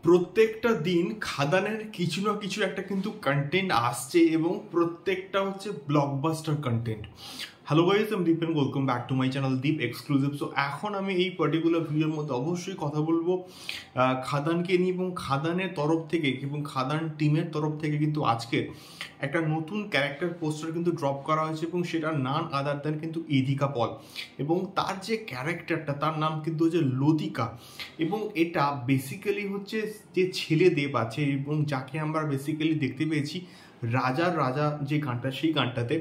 প্রত্যেকটা দিন খাদানের কিছু না কিছু একটা কিন্তু কন্টেন্ট আসছে এবং প্রত্যেকটা হচ্ছে ব্লকবাস্টার কন্টেন্ট। হ্যালো গাইস, আমি Deep and welcome back to my channel Deep exclusive. So এখন আমি এই পার্টিকুলার ভিডিওর মধ্যে অবশ্যই কথা বলবো খাদানকে নিয়ে এবং খাদানের তরফ থেকে এবং খাদান টিমের তরফ থেকে কিন্তু আজকে একটা নতুন ক্যারেক্টার পোস্টার কিন্তু ড্রপ করা হয়েছে এবং সেটা নান আদার দেন কিন্তু ইদিকা পল এবং তার যে ক্যারেক্টারটা তার নাম কিন্তু হচ্ছে লতিকা এবং এটা বেসিক্যালি হচ্ছে যে ছেলে দেব আছে এবং যাকে আমরা বেসিক্যালি দেখতে পেয়েছি রাজার রাজা যে গানটা সেই গানটাতে,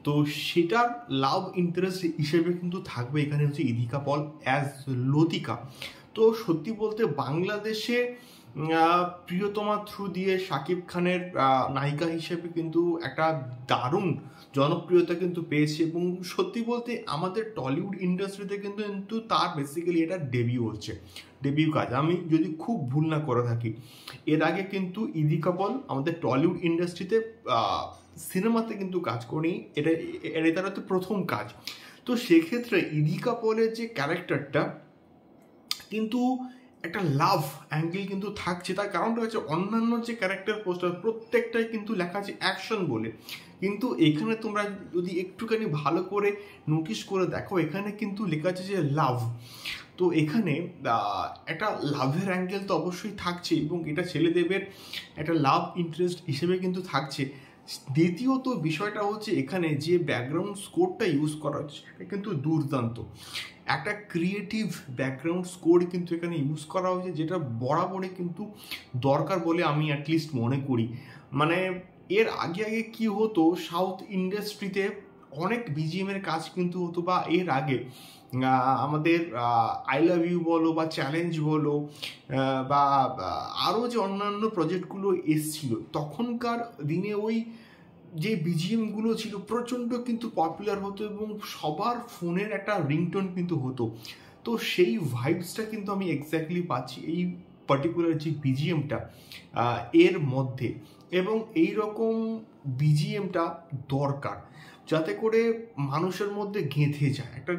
তো সেটার লাভ ইন্টারেস্ট হিসেবে কিন্তু থাকবে এখানে হচ্ছে ইদিকা পল অ্যাজ লতিকা। তো সত্যি বলতে বাংলাদেশে প্রিয়তমা থ্রু দিয়ে শাকিব খানের নায়িকা হিসেবে কিন্তু একটা দারুণ জনপ্রিয়তা কিন্তু পেয়েছে এবং সত্যি বলতে আমাদের টলিউড ইন্ডাস্ট্রিতে কিন্তু তার বেসিক্যালি এটা ডেবিউ কাজ, আমি যদি খুব ভুল না করে থাকি। এর আগে কিন্তু ইদিকা পল আমাদের টলিউড ইন্ডাস্ট্রিতে সিনেমাতে কিন্তু কাজ করেনি, এটা তার হচ্ছে প্রথম কাজ। তো সেক্ষেত্রে ইদিকা পলের যে ক্যারেক্টারটা কিন্তু একটা লাভ অ্যাঙ্গেল কিন্তু থাকছে। তার কারণটা হচ্ছে অন্যান্য যে ক্যারেক্টার পোস্টার প্রত্যেকটাই কিন্তু লেখা আছে অ্যাকশন বলে, কিন্তু এখানে তোমরা যদি একটুখানি ভালো করে নোটিস করে দেখো এখানে কিন্তু লেখা আছে যে লাভ। তো এখানে একটা লাভের অ্যাঙ্গেল তো অবশ্যই থাকছে এবং এটা ছেলেদেবের একটা লাভ ইন্টারেস্ট হিসেবে কিন্তু থাকছে। দ্বিতীয়ত বিষয়টা হচ্ছে এখানে যে ব্যাকগ্রাউন্ড স্কোরটা ইউজ করা হচ্ছে সেটা কিন্তু দুর্দান্ত, একটা ক্রিয়েটিভ ব্যাকগ্রাউন্ড স্কোর কিন্তু এখানে ইউজ করা হয়েছে, যেটা বরাবরই কিন্তু দরকার বলে আমি অ্যাটলিস্ট মনে করি। মানে এর আগে কি হতো, সাউথ ইন্ডাস্ট্রিতে অনেক বিজিএমের কাজ কিন্তু হতো, বা এর আগে আমাদের আই লাভ ইউ বলো বা চ্যালেঞ্জ বলো বা আরও যে অন্যান্য প্রজেক্টগুলো এসছিল তখনকার দিনে ওই যে বিজিএমগুলো ছিল প্রচণ্ড কিন্তু পপুলার হতো এবং সবার ফোনের একটা রিংটোন কিন্তু হতো। তো সেই ভাইবসটা কিন্তু আমি এক্স্যাক্টলি পাচ্ছি এই পার্টিকুলার যে বিজিএমটা এর মধ্যে, এবং এই রকম বিজিএমটা দরকার যাতে করে মানুষের মধ্যে গেঁথে যায় একটা,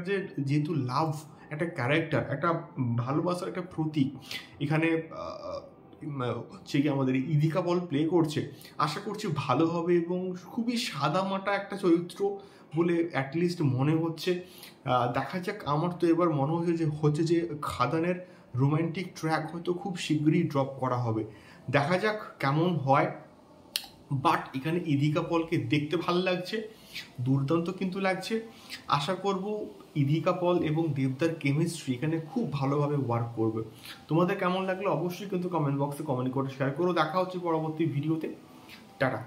যেহেতু লাভ একটা ক্যারেক্টার, একটা ভালোবাসার একটা প্রতীক এখানে হচ্ছে কি আমাদের ইদিকা পল প্লে করছে। আশা করছি ভালো হবে এবং খুবই সাদামাটা একটা চরিত্র বলে অ্যাটলিস্ট মনে হচ্ছে। দেখা যাক, আমার তো এবার মনে হচ্ছে যে খাদানের রোম্যান্টিক ট্র্যাক হয়তো খুব শীঘ্রই ড্রপ করা হবে, দেখা যাক কেমন হয়। বাট এখানে ইদিকা পলকে দেখতে ভালো লাগছে, দুর্দান্ত কিন্তু লাগছে। আশা করব ইদিকা পল এবং দেবদার কেমিস্ট্রি এখানে খুব ভালোভাবে ওয়ার্ক করবে। তোমাদের কেমন লাগলো অবশ্যই কিন্তু কমেন্ট বক্সে কমেন্ট করে শেয়ার করো। দেখা হচ্ছে পরবর্তী ভিডিওতে। টাটা।